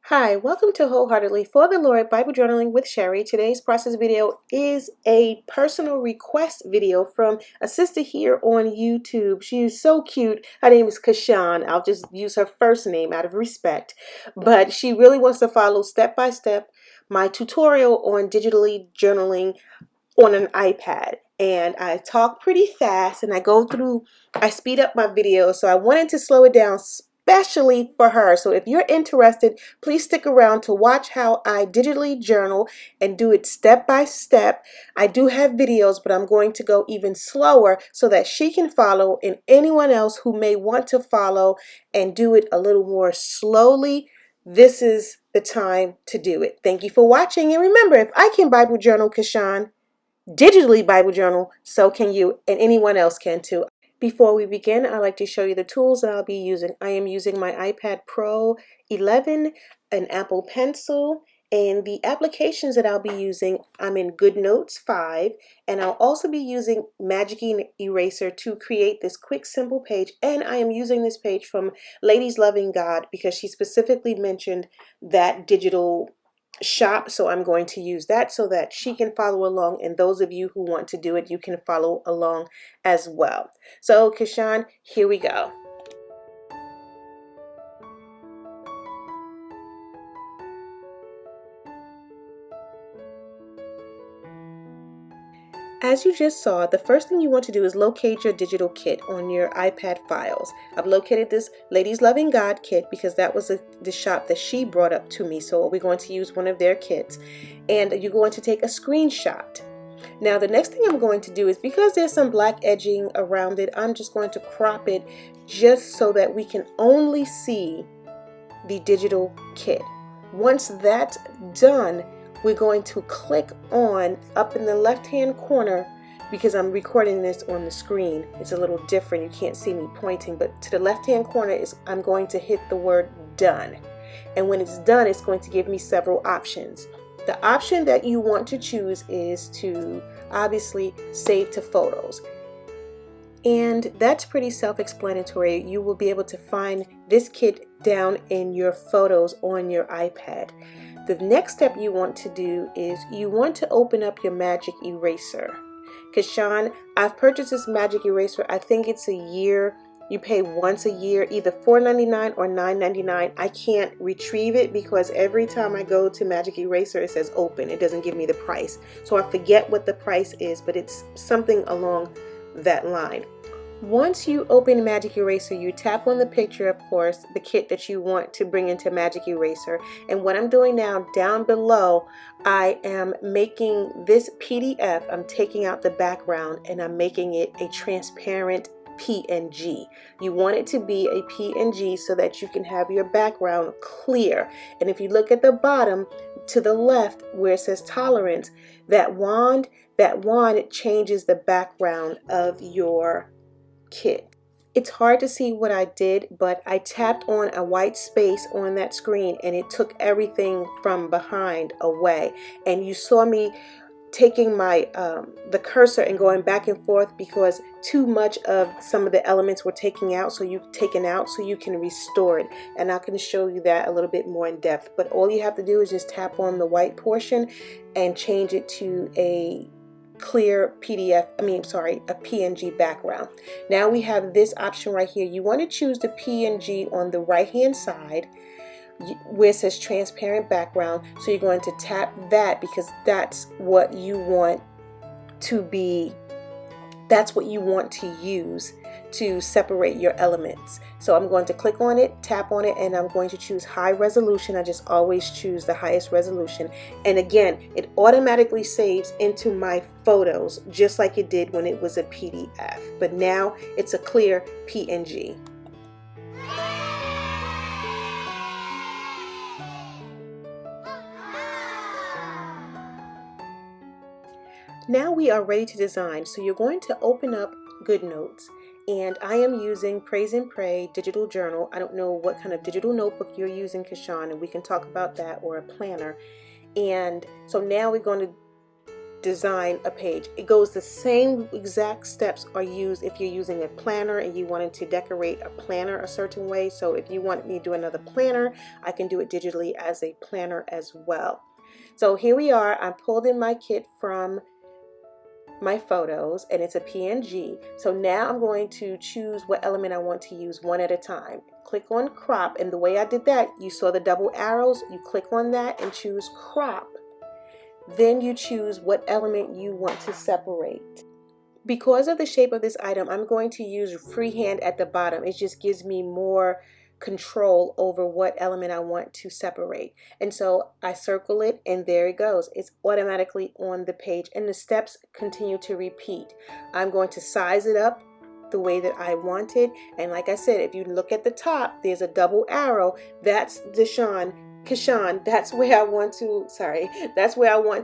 Hi, welcome to Wholeheartedly for the Lord Bible Journaling with Sherry. Today's process video is a personal request video from a sister here on YouTube. She is so cute. Her name is Kashan. I'll just use her first name out of respect. But she really wants to follow step by step my tutorial on digitally journaling on an iPad. And I talk pretty fast and I speed up my videos. So I wanted to slow it down especially for her. So if you're interested, please stick around to watch how I digitally journal and do it step by step. I do have videos, but I'm going to go even slower so that she can follow, and anyone else who may want to follow and do it a little more slowly, this is the time to do it. Thank you for watching, and remember, if I can Bible journal, Kashan, digitally Bible journal, so can you, and anyone else can too. Before we begin, I'd like to show you the tools that I'll be using. I am using my iPad Pro 11, an Apple Pencil, and the applications that I'll be using, I'm in GoodNotes 5, and I'll also be using Magic Eraser to create this quick, simple page. And I am using this page from Ladies Loving God because she specifically mentioned that digital shop, so I'm going to use that so that she can follow along, and those of you who want to do it, you can follow along as well. So Kashan, here we go. As you just saw, the first thing you want to do is locate your digital kit on your iPad files. I've located this Ladies Loving God kit because that was the shop that she brought up to me. So we're going to use one of their kits, and you're going to take a screenshot. Now the next thing I'm going to do is, because there's some black edging around it, I'm just going to crop it just so that we can only see the digital kit. Once that's done, we're going to click on up in the left hand corner, because I'm recording this on the screen. It's a little different. You can't see me pointing, but to the left hand corner is I'm going to hit the word done. And when it's done, it's going to give me several options. The option that you want to choose is to obviously save to photos. And that's pretty self-explanatory. You will be able to find this kit down in your photos on your iPad. The next step you want to do is you want to open up your Magic Eraser. Kashan, I've purchased this Magic Eraser. I think it's a year. You pay once a year, either $4.99 or $9.99. I can't retrieve it because every time I go to Magic Eraser, it says open. It doesn't give me the price. So I forget what the price is, but it's something along that line. Once you open Magic Eraser, you tap on the picture, of course, the kit that you want to bring into Magic Eraser. And what I'm doing now, down below, I am making this PDF. I'm taking out the background and I'm making it a transparent PNG. You want it to be a PNG so that you can have your background clear. And if you look at the bottom to the left where it says tolerance, that wand it changes the background of your kit. It's hard to see what I did, but I tapped on a white space on that screen and it took everything from behind away. And you saw me taking my the cursor and going back and forth because too much of some of the elements were taken out, so you can restore it. And I can show you that a little bit more in depth. But all you have to do is just tap on the white portion and change it to a clear a PNG background. Now we have this option right here. You want to choose the PNG on the right hand side where it says transparent background. So you're going to tap that because that's what you want to be, that's what you want to use to separate your elements. So I'm going to click on it, tap on it, and I'm going to choose high resolution. I just always choose the highest resolution. And again, it automatically saves into my photos just like it did when it was a PDF. But now it's a clear PNG. Now we are ready to design. So you're going to open up GoodNotes, and I am using PraisenadPray digital journal. I don't know what kind of digital notebook you're using, Kashan, and we can talk about that, or a planner. And so now we're going to design a page. It goes the same exact steps are used if you're using a planner and you wanted to decorate a planner a certain way. So if you want me to do another planner, I can do it digitally as a planner as well. So here we are. I pulled in my kit from my photos and it's a PNG. So now I'm going to choose what element I want to use one at a time. Click on crop, and the way I did that, you saw the double arrows. You click on that and choose crop. Then you choose what element you want to separate. Because of the shape of this item, I'm going to use freehand at the bottom. It just gives me more control over what element I want to separate. And so I circle it, and there it goes. It's automatically on the page, and the steps continue to repeat. I'm going to size it up the way that I want it. And like I said, if you look at the top, there's a double arrow. That's Kashawn, that's where I want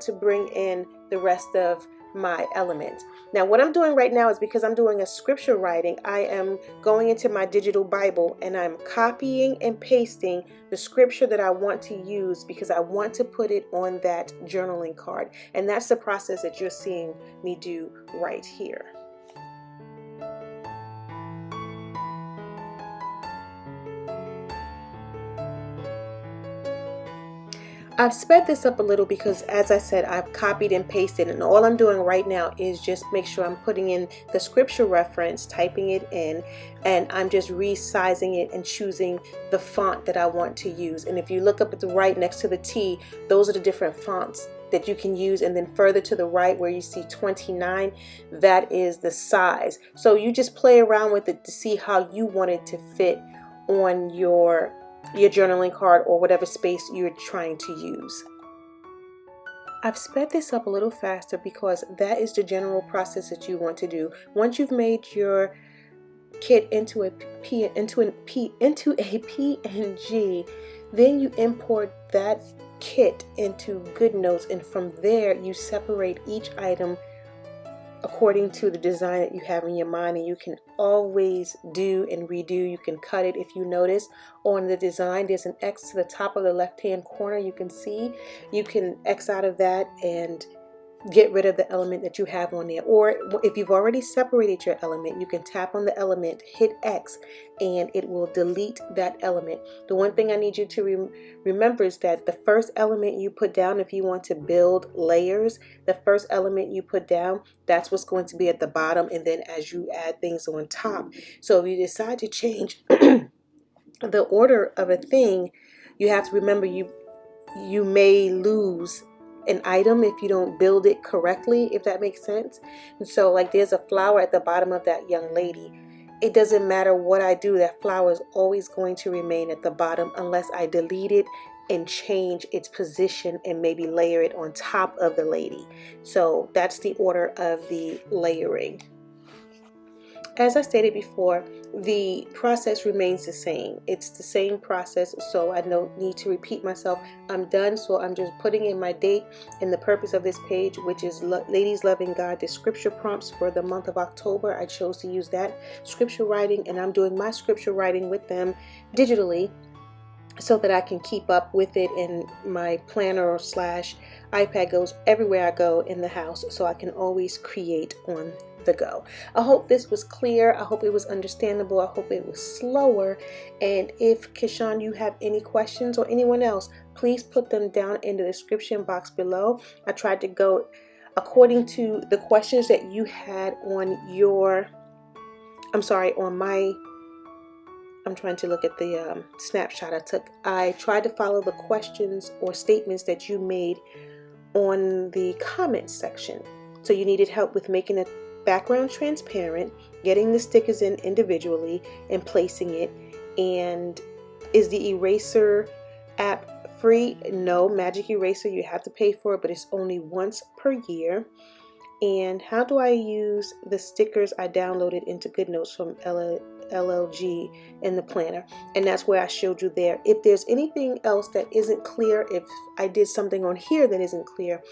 to bring in the rest of my elements. Now what I'm doing right now is, because I'm doing a scripture writing, I am going into my digital Bible and I'm copying and pasting the scripture that I want to use, because I want to put it on that journaling card. And that's the process that you're seeing me do right here. I've sped this up a little because, as I said, I've copied and pasted, and all I'm doing right now is just make sure I'm putting in the scripture reference, typing it in, and I'm just resizing it and choosing the font that I want to use. And if you look up at the right next to the T, those are the different fonts that you can use. And then further to the right where you see 29, that is the size. So you just play around with it to see how you want it to fit on your journaling card or whatever space you're trying to use. I've sped this up a little faster because that is the general process that you want to do. Once you've made your kit into a PNG, then you import that kit into GoodNotes, and from there you separate each item according to the design that you have in your mind. And you can always do and redo. You can cut it. If you notice on the design, there's an X to the top of the left hand corner. You can see, you can X out of that and get rid of the element that you have on there. Or if you've already separated your element, you can tap on the element, hit X, and it will delete that element. The one thing I need you to remember is that the first element you put down, if you want to build layers, the first element you put down, that's what's going to be at the bottom, and then as you add things on top. So if you decide to change the order of a thing, you have to remember you may lose an item if you don't build it correctly, if that makes sense. And so like there's a flower at the bottom of that young lady. It doesn't matter what I do, that flower is always going to remain at the bottom unless I delete it and change its position and maybe layer it on top of the lady. So that's the order of the layering. As I stated before, the process remains the same. It's the same process, so I don't need to repeat myself. I'm done, so I'm just putting in my date and the purpose of this page, which is Ladies Loving God, the scripture prompts for the month of October. I chose to use that scripture writing, and I'm doing my scripture writing with them digitally so that I can keep up with it, and my planner / iPad goes everywhere I go in the house, so I can always create on the go. I hope this was clear. I hope it was understandable. I hope it was slower. And if Kashawn, you have any questions, or anyone else, please put them down in the description box below. I tried to go according to the questions that you had on your, I'm trying to look at the snapshot I took. I tried to follow the questions or statements that you made on the comments section. So you needed help with making a background transparent, getting the stickers in individually and placing it. And is the eraser app free? No, Magic Eraser, you have to pay for it, but it's only once per year. And how do I use the stickers I downloaded into GoodNotes from LLG in the planner? And that's where I showed you there. If there's anything else that isn't clear, if I did something on here that isn't clear,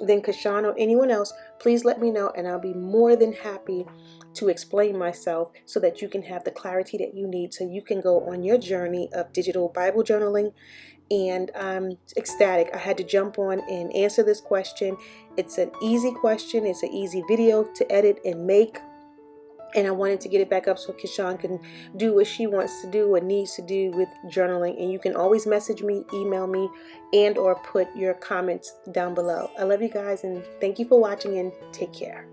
then Kashawn or anyone else, please let me know, and I'll be more than happy to explain myself so that you can have the clarity that you need, so you can go on your journey of digital Bible journaling and I'm ecstatic. I had to jump on and answer this question. It's an easy question. It's an easy video to edit and make. And I wanted to get it back up so Keyshawn can do what she wants to do, what needs to do with journaling. And you can always message me, email me, and or put your comments down below. I love you guys, and thank you for watching, and take care.